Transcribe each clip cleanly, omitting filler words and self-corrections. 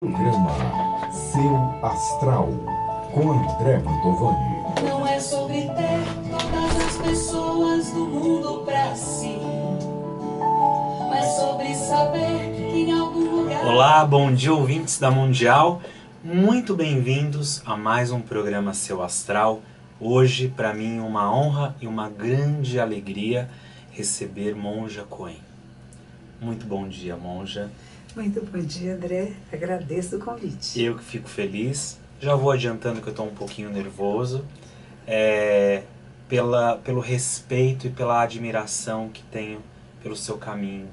Programa Seu Astral, com André Mantovani. Não é sobre ter todas as pessoas do mundo pra si, mas sobre saber que em algum lugar... Olá, bom dia, ouvintes da Mundial. Muito bem-vindos a mais um programa Seu Astral. Hoje, para mim, uma honra e uma grande alegria receber Monja Cohen. Muito bom dia, Monja. Muito bom dia, André. Agradeço o convite. Eu que fico feliz. Já vou adiantando que eu estou um pouquinho nervoso. Pelo respeito e pela admiração que tenho pelo seu caminho,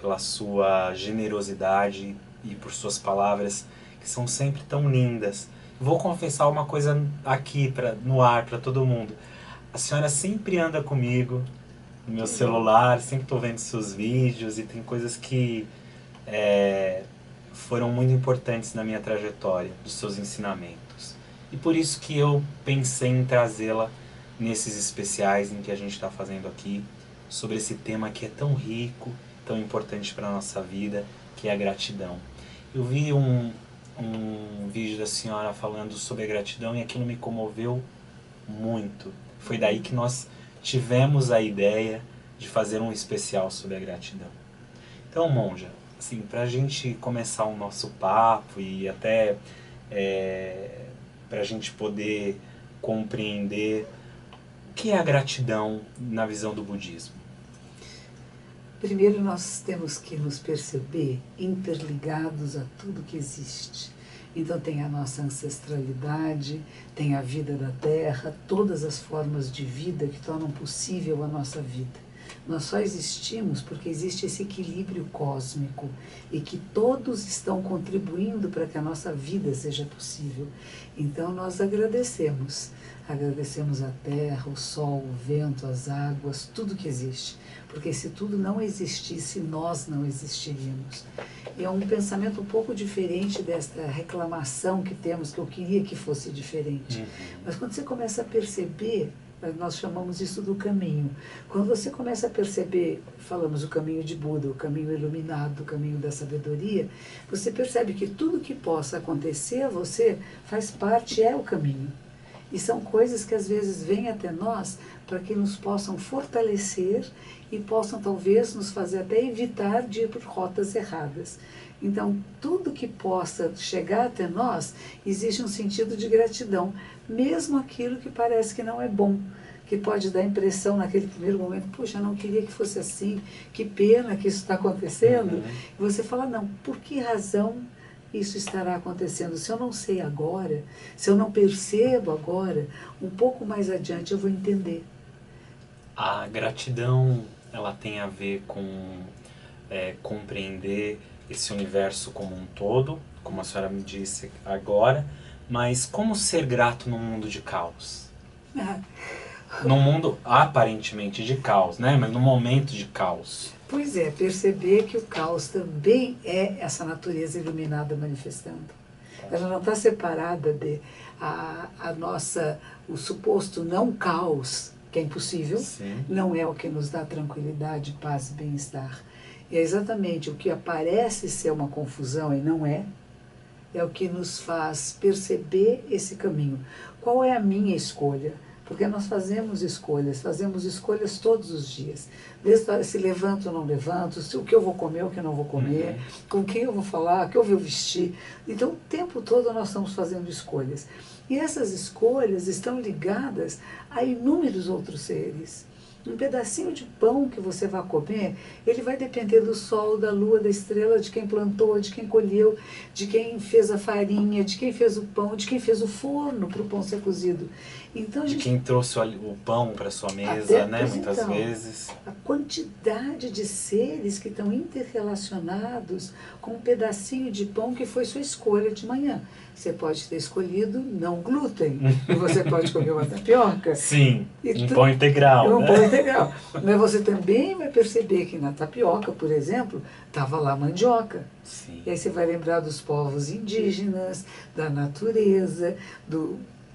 pela sua generosidade e por suas palavras, que são sempre tão lindas. Vou confessar uma coisa aqui no ar para todo mundo. A senhora sempre anda comigo no meu celular, sempre estou vendo seus vídeos e tem coisas que foram muito importantes na minha trajetória, dos seus ensinamentos. E por isso que eu pensei em trazê-la nesses especiais em que a gente está fazendo aqui, sobre esse tema que é tão rico, tão importante para a nossa vida, que é a gratidão. Eu vi um vídeo da senhora falando sobre a gratidão e aquilo me comoveu muito. Foi daí que nós tivemos a ideia de fazer um especial sobre a gratidão. Então, Monja, assim, para a gente começar o nosso papo e até para a gente poder compreender o que é a gratidão na visão do budismo. Primeiro, nós temos que nos perceber interligados a tudo que existe. Então tem a nossa ancestralidade, tem a vida da Terra, todas as formas de vida que tornam possível a nossa vida. Nós só existimos porque existe esse equilíbrio cósmico e que todos estão contribuindo para que a nossa vida seja possível. Então nós agradecemos a terra, o sol, o vento, as águas, tudo que existe. Porque se tudo não existisse, nós não existiríamos. E é um pensamento um pouco diferente desta reclamação que temos, que eu queria que fosse diferente. Mas quando você começa a perceber, nós chamamos isso do caminho. Quando você começa a perceber, falamos o caminho de Buda, o caminho iluminado, o caminho da sabedoria, você percebe que tudo que possa acontecer a você faz parte, é o caminho. E são coisas que às vezes vêm até nós para que nos possam fortalecer e possam talvez nos fazer até evitar de ir por rotas erradas. Então, tudo que possa chegar até nós exige um sentido de gratidão, mesmo aquilo que parece que não é bom, que pode dar a impressão naquele primeiro momento, puxa, eu não queria que fosse assim, que pena que isso está acontecendo. E você fala, não, por que razão isso estará acontecendo? Se eu não sei agora, se eu não percebo agora, um pouco mais adiante eu vou entender. A gratidão, ela tem a ver com compreender esse universo como um todo, como a senhora me disse agora, mas como ser grato num mundo de caos? Num mundo aparentemente de caos, né? Mas num momento de caos. Pois é, perceber que o caos também é essa natureza iluminada manifestando. Ela não está separada de o suposto não caos, que é impossível. Sim. Não é o que nos dá tranquilidade, paz e bem-estar. É exatamente o que aparece ser uma confusão e não é o que nos faz perceber esse caminho. Qual é a minha escolha? Porque nós fazemos escolhas todos os dias. Desde se levanto ou não levanto, o que eu vou comer, o que eu não vou comer, com quem eu vou falar, o que eu vou vestir. Então, o tempo todo nós estamos fazendo escolhas. E essas escolhas estão ligadas a inúmeros outros seres. Um pedacinho de pão que você vai comer, ele vai depender do sol, da lua, da estrela, de quem plantou, de quem colheu, de quem fez a farinha, de quem fez o pão, de quem fez o forno para o pão ser cozido. Então, de quem trouxe o pão para sua mesa, né? Muitas vezes. A quantidade de seres que estão interrelacionados com um pedacinho de pão que foi sua escolha de manhã. Você pode ter escolhido não glúten, e você pode comer uma tapioca. Sim, um pão integral. Um pão integral. Mas você também vai perceber que na tapioca, por exemplo, estava lá mandioca. Sim. E aí você vai lembrar dos povos indígenas, da natureza,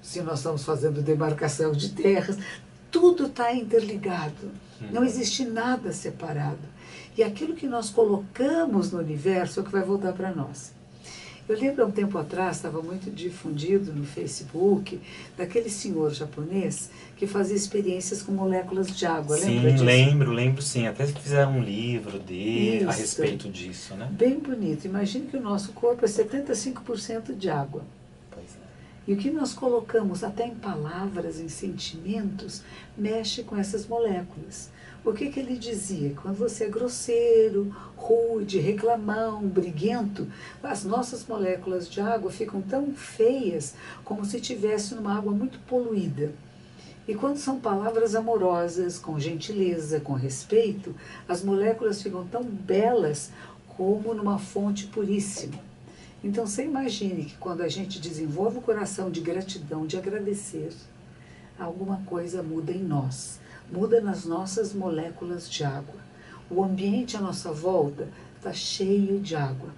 se nós estamos fazendo demarcação de terras, tudo está interligado. Não existe nada separado. E aquilo que nós colocamos no universo é o que vai voltar para nós. Eu lembro há um tempo atrás, estava muito difundido no Facebook, daquele senhor japonês que fazia experiências com moléculas de água. Lembra Sim, disso? lembro sim. Até fizeram um livro a Isso. respeito disso, né? Bem bonito. Imagine que o nosso corpo é 75% de água. Pois é. E o que nós colocamos até em palavras, em sentimentos, mexe com essas moléculas. O que ele dizia? Quando você é grosseiro, rude, reclamão, briguento, as nossas moléculas de água ficam tão feias como se estivesse numa água muito poluída. E quando são palavras amorosas, com gentileza, com respeito, as moléculas ficam tão belas como numa fonte puríssima. Então você imagine que quando a gente desenvolve o coração de gratidão, de agradecer, alguma coisa muda em nós, muda nas nossas moléculas de água. O ambiente à nossa volta está cheio de água.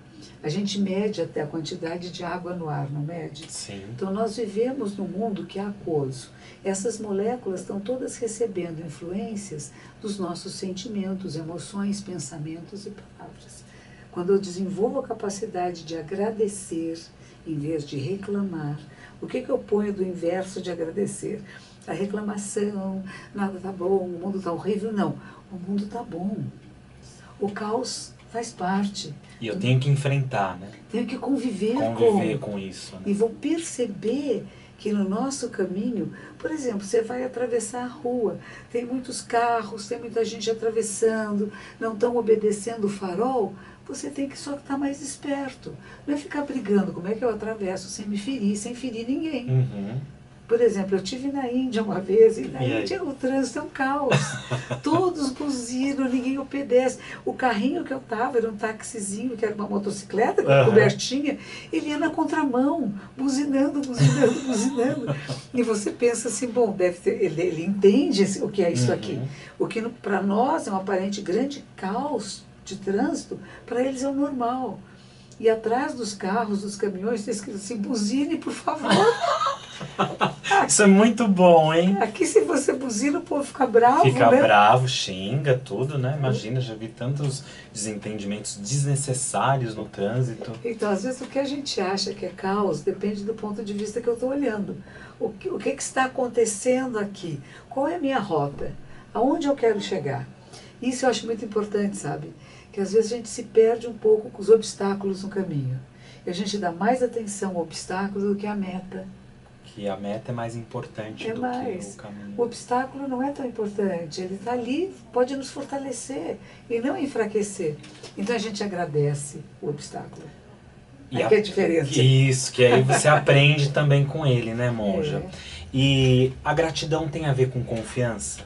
A gente mede até a quantidade de água no ar, não mede? Sim. Então nós vivemos num mundo que é aquoso. Essas moléculas estão todas recebendo influências dos nossos sentimentos, emoções, pensamentos e palavras. Quando eu desenvolvo a capacidade de agradecer, em vez de reclamar, o que eu ponho do inverso de agradecer? A reclamação, nada está bom, o mundo está horrível. Não, o mundo está bom. O caos faz parte. E eu tenho que enfrentar, né? Tenho que conviver com isso, né? E vou perceber que no nosso caminho, por exemplo, você vai atravessar a rua, tem muitos carros, tem muita gente atravessando, não estão obedecendo o farol, você tem que só estar mais esperto. Não é ficar brigando, como é que eu atravesso sem me ferir, sem ferir ninguém. Uhum. Por exemplo, eu estive na Índia uma vez, e na E aí? Índia o trânsito é um caos. Todos buzinam, ninguém obedece. O carrinho que eu estava era um taxizinho, que era uma motocicleta, com Aham. cobertinha, ele ia na contramão, buzinando. E você pensa assim, bom, deve ter, ele entende o que é isso aqui. O que para nós é um aparente grande caos de trânsito, para eles é o normal. E atrás dos carros, dos caminhões, está escrito assim, buzine, por favor. Isso é muito bom, hein? Aqui, se você buzina, o povo fica bravo, Fica né? bravo, xinga, tudo, né? Imagina, já vi tantos desentendimentos desnecessários no trânsito. Então, às vezes, o que a gente acha que é caos depende do ponto de vista que eu estou olhando. O que está acontecendo aqui? Qual é a minha rota? Aonde eu quero chegar? Isso eu acho muito importante, sabe? Que às vezes a gente se perde um pouco com os obstáculos no caminho. E a gente dá mais atenção ao obstáculo do que à meta. Que a meta é mais importante do que o caminho. O obstáculo não é tão importante. Ele está ali, pode nos fortalecer e não enfraquecer. Então a gente agradece o obstáculo. Aí que é a diferença. Isso, que aí você aprende também com ele, né, monja? É. E a gratidão tem a ver com confiança?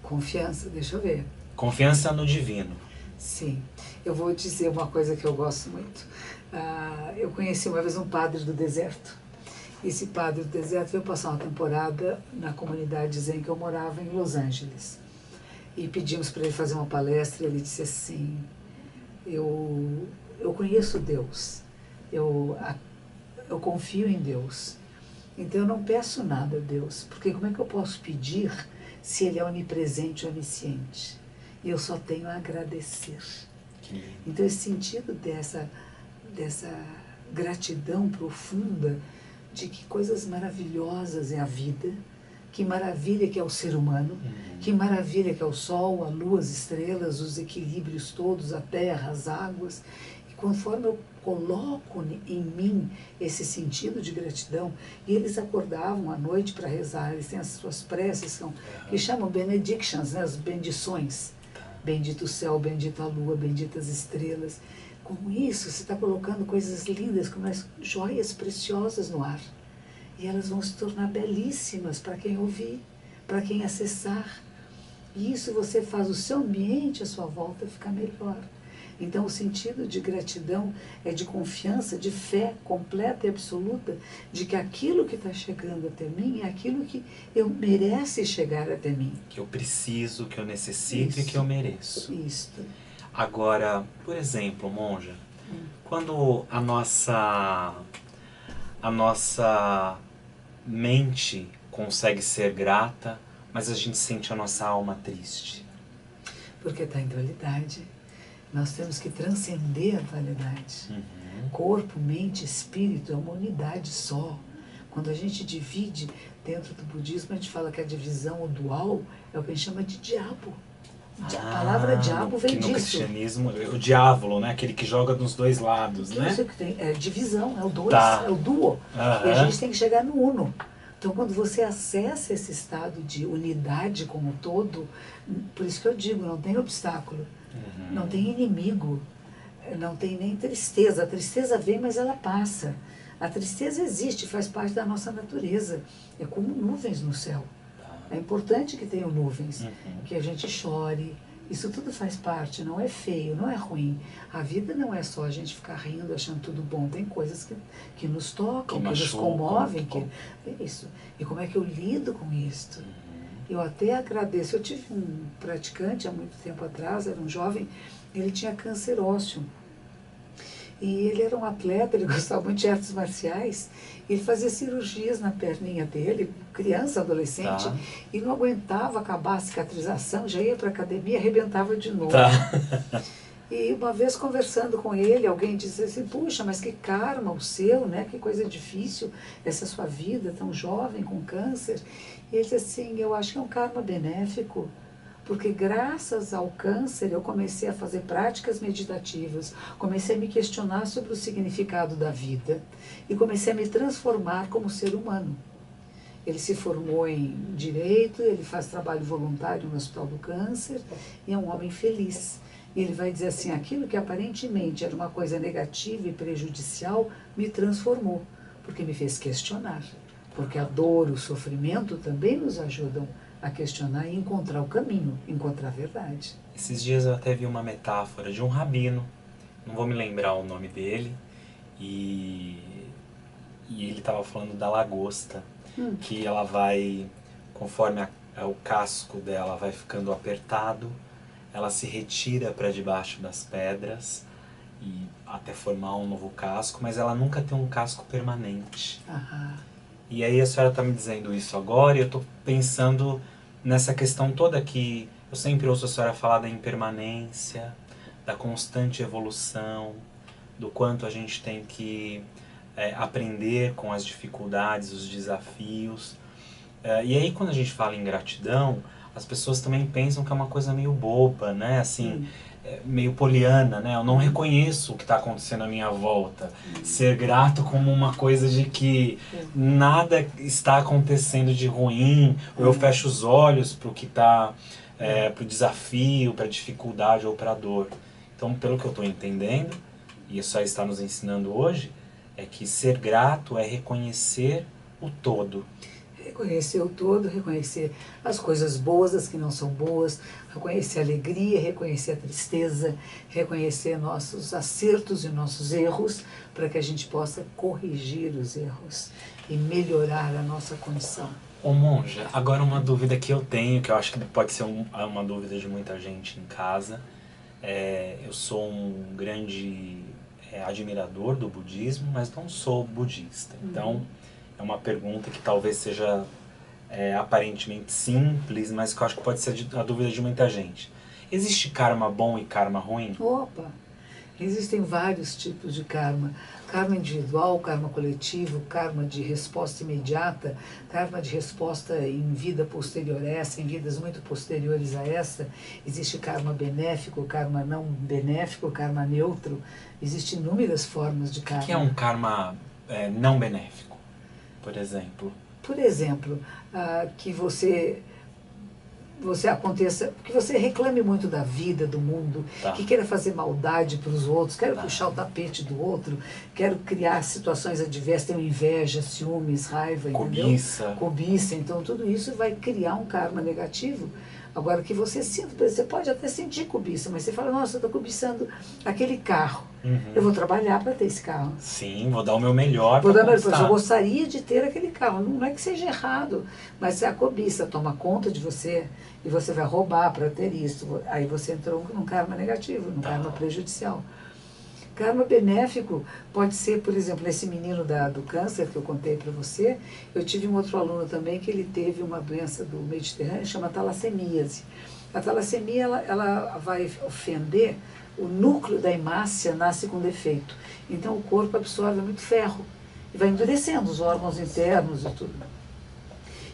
Confiança, deixa eu ver. Confiança no divino. Sim. Eu vou dizer uma coisa que eu gosto muito. Eu conheci uma vez um padre do deserto. Esse padre do deserto veio passar uma temporada na comunidade zen que eu morava em Los Angeles. E pedimos para ele fazer uma palestra e ele disse assim, eu conheço Deus, eu confio em Deus, então eu não peço nada a Deus, porque como é que eu posso pedir se Ele é onipresente e onisciente? E eu só tenho a agradecer. Então esse sentido dessa gratidão profunda de que coisas maravilhosas é a vida, que maravilha que é o ser humano, que maravilha que é o sol, a lua, as estrelas, os equilíbrios todos, a terra, as águas. E conforme eu coloco em mim esse sentido de gratidão, e eles acordavam à noite para rezar, eles têm as suas preces, que chamam benedictions, né, as bendições. Bendito o céu, bendita a lua, benditas as estrelas. Com isso, você está colocando coisas lindas, como as joias preciosas no ar. E elas vão se tornar belíssimas para quem ouvir, para quem acessar. E isso você faz o seu ambiente à sua volta ficar melhor. Então o sentido de gratidão é de confiança, de fé completa e absoluta de que aquilo que está chegando até mim é aquilo que eu merece chegar até mim. Que eu preciso, que eu necessito Isso. E que eu mereço. Isso. Agora, por exemplo, monja, quando a nossa mente consegue ser grata, mas a gente sente a nossa alma triste. Porque está em dualidade. Nós temos que transcender a dualidade. Corpo, mente, espírito é uma unidade só. Quando a gente divide dentro do budismo, a gente fala que a divisão, o dual, é o que a gente chama de diabo. A palavra diabo vem que no disso. cristianismo, o diabo, né? Aquele que joga dos dois lados, né? Isso que tem, é divisão, é o dois, Tá. é o duo. Aham. E a gente tem que chegar no uno. Então, quando você acessa esse estado de unidade como um todo, por isso que eu digo, não tem obstáculo, não tem inimigo, não tem nem tristeza. A tristeza vem, mas ela passa. A tristeza existe, faz parte da nossa natureza. É como nuvens no céu. É importante que tenham nuvens, que a gente chore. Isso tudo faz parte, não é feio, não é ruim. A vida não é só a gente ficar rindo, achando tudo bom. Tem coisas que nos tocam, que nos comovem. É isso. E como é que eu lido com isso? Eu até agradeço. Eu tive um praticante há muito tempo atrás, era um jovem, ele tinha câncer ósseo. E ele era um atleta, ele gostava muito de artes marciais. Ele fazia cirurgias na perninha dele, criança, adolescente, Tá. e não aguentava acabar a cicatrização, já ia para a academia, arrebentava de novo. Tá. E uma vez conversando com ele, alguém disse assim, puxa, mas que karma o seu, né? Que coisa difícil essa sua vida, tão jovem, com câncer. E ele disse assim, eu acho que é um karma benéfico, porque graças ao câncer eu comecei a fazer práticas meditativas, comecei a me questionar sobre o significado da vida e comecei a me transformar como ser humano. Ele se formou em Direito, ele faz trabalho voluntário no Hospital do Câncer e é um homem feliz. E ele vai dizer assim, aquilo que aparentemente era uma coisa negativa e prejudicial me transformou, porque me fez questionar. Porque a dor, o sofrimento também nos ajudam a questionar e encontrar o caminho, encontrar a verdade. Esses dias eu até vi uma metáfora de um rabino, não vou me lembrar o nome dele, e ele estava falando da lagosta, que ela vai, conforme o casco dela vai ficando apertado, ela se retira para debaixo das pedras e até formar um novo casco, mas ela nunca tem um casco permanente. E aí a senhora está me dizendo isso agora e eu estou pensando nessa questão toda que eu sempre ouço a senhora falar da impermanência, da constante evolução, do quanto a gente tem que aprender com as dificuldades, os desafios. E aí quando a gente fala em gratidão, as pessoas também pensam que é uma coisa meio boba, né? Assim, meio poliana, né? Eu não reconheço o que está acontecendo à minha volta. Ser grato como uma coisa de que nada está acontecendo de ruim, ou eu fecho os olhos para o que está, para o desafio, para a dificuldade ou para a dor. Então, pelo que eu estou entendendo, e isso aí está nos ensinando hoje, é que ser grato é reconhecer o todo. Reconhecer o todo, reconhecer as coisas boas, as que não são boas, reconhecer a alegria, reconhecer a tristeza, reconhecer nossos acertos e nossos erros, para que a gente possa corrigir os erros e melhorar a nossa condição. Ô monja, agora uma dúvida que eu tenho, que eu acho que pode ser uma dúvida de muita gente em casa. Eu sou um grande admirador do budismo, mas não sou budista. Então, é uma pergunta que talvez seja aparentemente simples, mas que eu acho que pode ser a dúvida de muita gente. Existe karma bom e karma ruim? Opa! Existem vários tipos de karma. Karma individual, karma coletivo, karma de resposta imediata, karma de resposta em vida posterior a essa, em vidas muito posteriores a essa. Existe karma benéfico, karma não benéfico, karma neutro. Existem inúmeras formas de karma. O que é um karma não benéfico, por exemplo? Por exemplo, que você aconteça, que você reclame muito da vida, do mundo, que queira fazer maldade para os outros, quero puxar o tapete do outro, quero criar situações adversas, tenho inveja, ciúmes, raiva, cobiça. Entendeu? Cobiça. Então tudo isso vai criar um karma negativo. Agora que você sinta, você pode até sentir cobiça, mas você fala, nossa, eu estou cobiçando aquele carro. Eu vou trabalhar para ter esse carro. Sim, vou dar o meu melhor para conquistar. Eu gostaria de ter aquele carro. Não é que seja errado, mas a cobiça toma conta de você e você vai roubar para ter isso. Aí você entrou num karma negativo, num karma prejudicial. Karma benéfico pode ser, por exemplo, esse menino do câncer que eu contei para você. Eu tive um outro aluno também que ele teve uma doença do Mediterrâneo, chama talassemiase. A talassemia, ela vai ofender, o núcleo da hemácia nasce com defeito. Então o corpo absorve muito ferro e vai endurecendo os órgãos internos e tudo.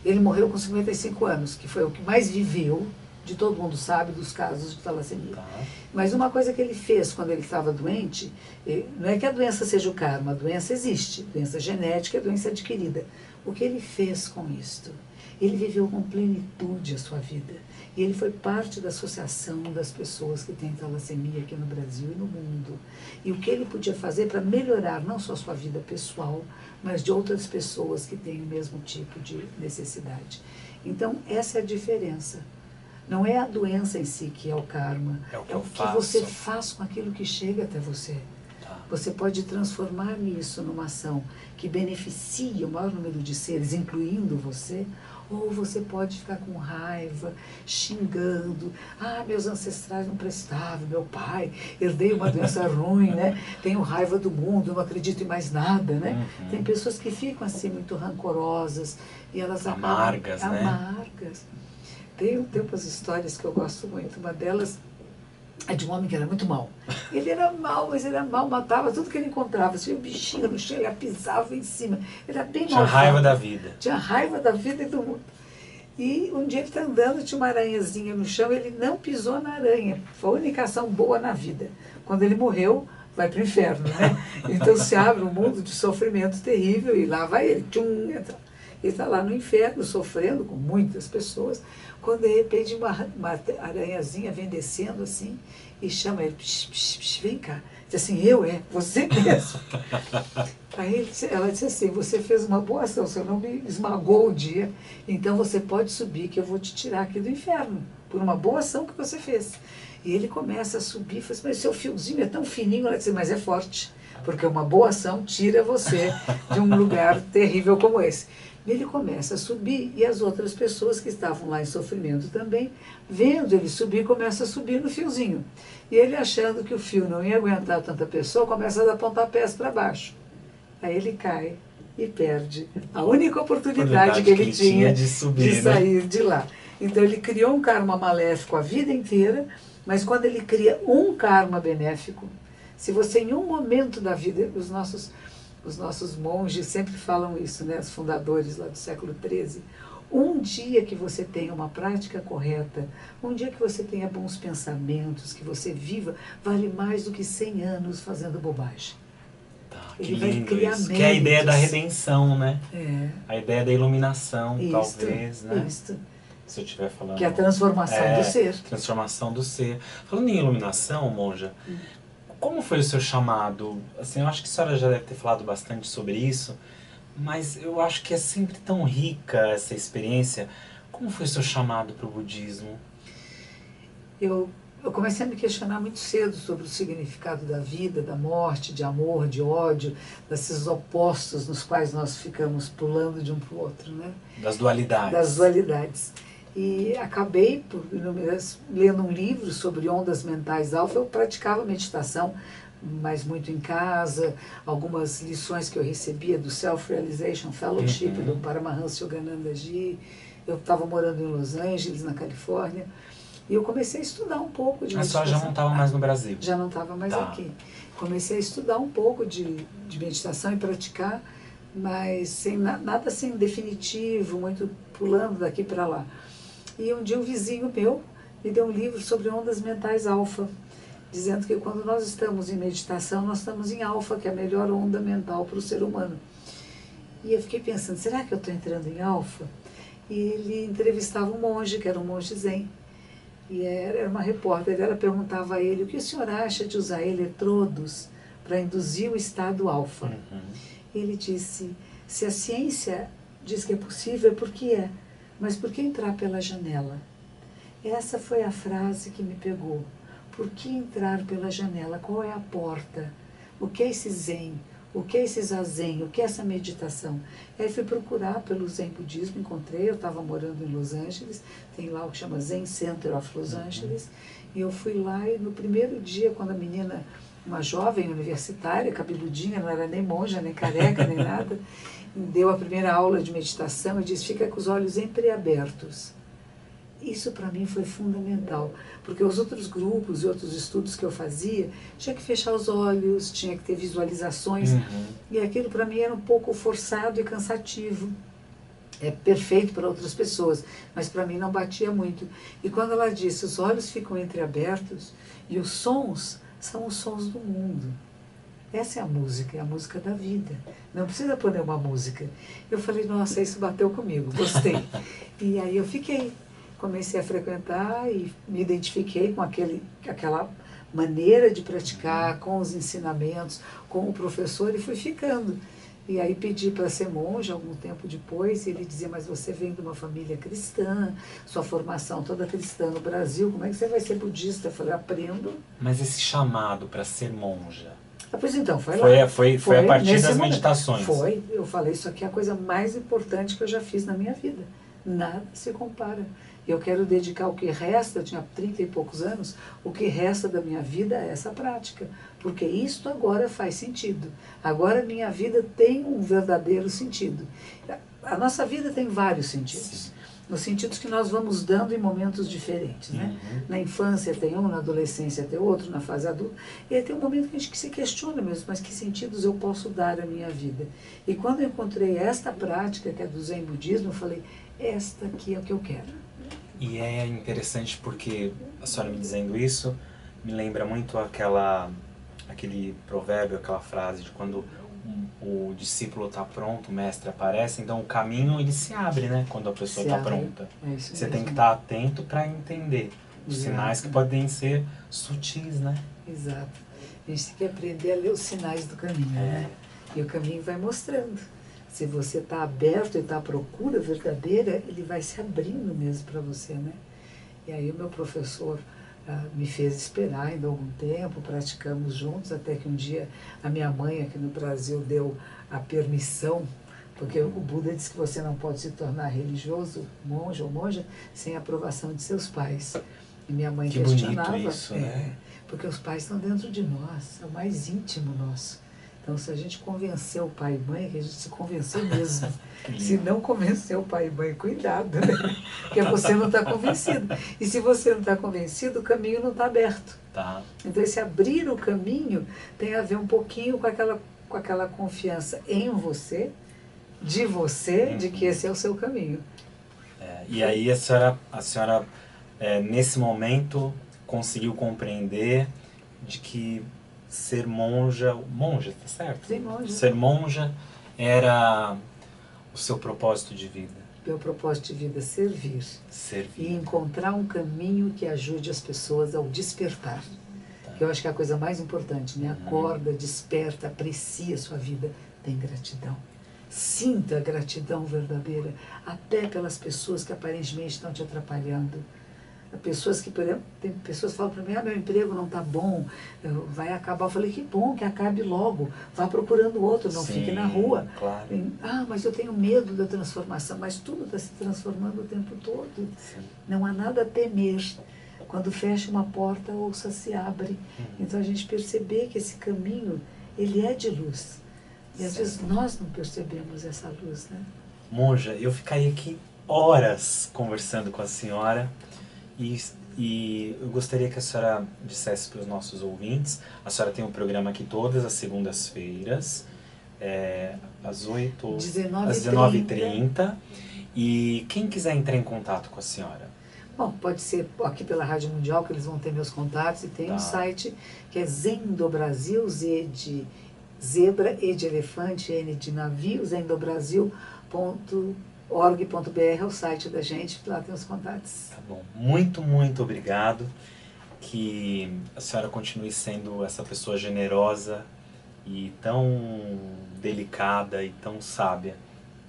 Ele morreu com 55 anos, que foi o que mais viveu, de todo mundo sabe, dos casos de talassemia. Tá. Mas uma coisa que ele fez quando ele estava doente, não é que a doença seja o karma, a doença existe, doença genética, doença adquirida. O que ele fez com isto? Ele viveu com plenitude a sua vida. E ele foi parte da associação das pessoas que têm talassemia aqui no Brasil e no mundo. E o que ele podia fazer para melhorar não só a sua vida pessoal, mas de outras pessoas que têm o mesmo tipo de necessidade. Então, essa é a diferença. Não é a doença em si que é o karma, É o que é eu o que faço. você faz com aquilo que chega até você. Tá. Você pode transformar isso numa ação que beneficia o maior número de seres, incluindo você, ou você pode ficar com raiva, xingando. Ah, meus ancestrais não prestavam, meu pai, herdei uma doença ruim, né? Tenho raiva do mundo, não acredito em mais nada, né? Uhum. Tem pessoas que ficam assim muito rancorosas e elas Amargas, acabam né? amargas. Tem umas histórias que eu gosto muito. Uma delas é de um homem que era muito mau. Ele era mau, mas ele era mau, matava tudo que ele encontrava. Se tinha um bichinho no chão, ele pisava em cima. Ele era bem Tinha malvado. raiva da vida. Tinha raiva da vida e do mundo. E um dia ele está andando, tinha uma aranhazinha no chão, ele não pisou na aranha. Foi a única ação boa na vida. Quando ele morreu, vai para o inferno, né? Então se abre um mundo de sofrimento terrível e lá vai ele. Tchum, entra. Ele está lá no inferno, sofrendo com muitas pessoas, quando de repente uma aranhazinha vem descendo assim e chama ele, psh, psh, psh, vem cá. Diz assim, você mesmo. Aí ela disse assim, você fez uma boa ação, você não me esmagou o dia, então você pode subir que eu vou te tirar aqui do inferno, por uma boa ação que você fez. E ele começa a subir, fala assim, mas seu fiozinho é tão fininho, ela disse, mas é forte, porque uma boa ação tira você de um lugar terrível como esse. Ele começa a subir e as outras pessoas que estavam lá em sofrimento também, vendo ele subir, começa a subir no fiozinho. E ele achando que o fio não ia aguentar tanta pessoa, começa a dar pontapés para baixo. Aí ele cai e perde a única oportunidade que ele tinha de subir, de sair de lá. Então ele criou um karma maléfico a vida inteira, mas quando ele cria um karma benéfico, se você em um momento da vida, os nossos monges sempre falam isso, né, os fundadores lá do século XIII, um dia que você tenha uma prática correta, um dia que você tenha bons pensamentos, que você viva, vale mais do que 100 anos fazendo bobagem. Tá, Ele que vai lindo criar isso. Que é a ideia da méritos. redenção, né? É, A ideia da iluminação, isto, talvez, né? isto, Se eu estiver falando... que é a transformação do ser. Transformação do ser. Falando em iluminação, monja, como foi o seu chamado? Assim, eu acho que a senhora já deve ter falado bastante sobre isso, mas eu acho que é sempre tão rica essa experiência. Como foi o seu chamado para o budismo? Eu comecei a me questionar muito cedo sobre o significado da vida, da morte, de amor, de ódio, desses opostos nos quais nós ficamos pulando de um para o outro, né? Das dualidades. Das dualidades. E acabei lendo um livro sobre ondas mentais alfa. Eu praticava meditação, mas muito em casa, algumas lições que eu recebia do Self-Realization Fellowship, do Paramahansa Yoganandaji. Eu estava morando em Los Angeles, na Califórnia, e eu comecei a estudar um pouco de meditação. A senhora já não estava mais no Brasil? Já não estava mais aqui. Comecei a estudar um pouco de meditação e praticar, mas nada assim definitivo, muito pulando daqui para lá. E um dia um vizinho meu me deu um livro sobre ondas mentais alfa, dizendo que quando nós estamos em meditação, nós estamos em alfa, que é a melhor onda mental para o ser humano. E eu fiquei pensando, será que eu estou entrando em alfa? E ele entrevistava um monge, que era um monge zen. E era uma repórter, ela perguntava a ele, o que o senhor acha de usar eletrodos para induzir o estado alfa? Ele disse, se a ciência diz que é possível, é porque é. Mas por que entrar pela janela? Essa foi a frase que me pegou. Por que entrar pela janela? Qual é a porta? O que é esse zen? O que é esse zazen? O que é essa meditação? Aí fui procurar pelo zen budismo, encontrei, eu estava morando em Los Angeles, tem lá o que chama Zen Center of Los Angeles, e eu fui lá e no primeiro dia, quando a menina, uma jovem universitária, cabeludinha, não era nem monja, nem careca, nem nada, deu a primeira aula de meditação e disse, fica com os olhos entreabertos. Isso para mim foi fundamental, porque os outros grupos e outros estudos que eu fazia, tinha que fechar os olhos, tinha que ter visualizações, e aquilo para mim era um pouco forçado e cansativo. É perfeito para outras pessoas, mas para mim não batia muito. E quando ela disse, os olhos ficam entreabertos e os sons são os sons do mundo. Essa é a música da vida. Não precisa poner uma música. Eu falei, nossa, isso bateu comigo, gostei. E aí eu fiquei, comecei a frequentar e me identifiquei com aquela maneira de praticar, com os ensinamentos, com o professor, e fui ficando. E aí pedi para ser monja algum tempo depois, e ele dizia, mas você vem de uma família cristã, sua formação toda cristã no Brasil, como é que você vai ser budista? Eu falei, aprendo. Mas esse chamado para ser monja... Pois então, foi lá. Foi a partir das meditações. Foi, eu falei, isso aqui é a coisa mais importante que eu já fiz na minha vida. Nada se compara. Eu quero dedicar o que resta, eu tinha 30 e poucos anos, o que resta da minha vida a essa prática. Porque isto agora faz sentido. Agora a minha vida tem um verdadeiro sentido. A nossa vida tem vários sentidos. Sim. Nos sentidos que nós vamos dando em momentos diferentes, né? Na infância tem um, na adolescência tem outro, na fase adulta. E aí tem um momento que a gente se questiona mesmo, mas que sentidos eu posso dar à minha vida? E quando eu encontrei esta prática, que é do Zen Budismo, eu falei, esta aqui é o que eu quero. E é interessante porque a senhora me dizendo isso, me lembra muito aquele provérbio, aquela frase de quando o discípulo está pronto, o mestre aparece, então o caminho ele se abre, né? Quando a pessoa está pronta. Você tem que estar atento para entender os sinais que podem ser sutis, né? Exato. A gente tem que aprender a ler os sinais do caminho, né? E o caminho vai mostrando. Se você está aberto e está à procura verdadeira, ele vai se abrindo mesmo para você, né? E aí o meu professor me fez esperar ainda algum tempo, praticamos juntos, até que um dia a minha mãe aqui no Brasil deu a permissão, porque o Buda disse que você não pode se tornar religioso, monge ou monja, sem a aprovação de seus pais. E minha mãe questionava. Bonito isso, né? Porque os pais estão dentro de nós, é o mais íntimo nosso. Então, se a gente convencer o pai e mãe, que a gente se convenceu mesmo. Se não convencer o pai e mãe, cuidado, né? Porque você não está convencido. E se você não está convencido, o caminho não está aberto. Tá. Então, esse abrir o caminho tem a ver um pouquinho com aquela confiança em você, de você, de que esse é o seu caminho. E aí a senhora nesse momento, conseguiu compreender de que ser monja, tá certo? Sim, monja. Ser monja era o seu propósito de vida. Meu propósito de vida é servir. Servir. E encontrar um caminho que ajude as pessoas ao despertar. Tá. Que eu acho que é a coisa mais importante, né? Acorda, desperta, aprecia a sua vida, tem gratidão. Sinta a gratidão verdadeira, até pelas pessoas que aparentemente estão te atrapalhando. Pessoas que, por exemplo, tem pessoas que falam para mim, meu emprego não está bom, vai acabar. Eu falei, que bom, que acabe logo, vá procurando outro, não fique na rua. Claro. Mas eu tenho medo da transformação, mas tudo está se transformando o tempo todo. Sim. Não há nada a temer. Quando fecha uma porta, a ouça se abre. Então a gente perceber que esse caminho, ele é de luz. E às vezes nós não percebemos essa luz, né? Monja, eu ficaria aqui horas conversando com a senhora. E eu gostaria que a senhora dissesse para os nossos ouvintes, a senhora tem um programa aqui todas as segundas-feiras, às 19h30, e quem quiser entrar em contato com a senhora? Bom, pode ser aqui pela Rádio Mundial, que eles vão ter meus contatos, e tem um site que é Zen do Brasil, Z de zebra, E de elefante, N de navio, zendobrasil.org.br é o site da gente, lá tem os contatos. Tá bom. Muito, muito obrigado. Que a senhora continue sendo essa pessoa generosa e tão delicada e tão sábia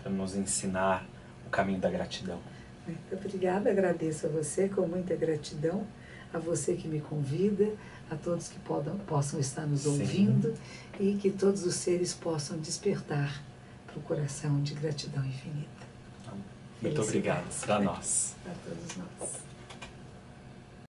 para nos ensinar o caminho da gratidão. Muito obrigada, agradeço a você com muita gratidão, a você que me convida, a todos que possam estar nos ouvindo e que todos os seres possam despertar para o coração de gratidão infinita. Muito obrigado para nós. Para todos nós.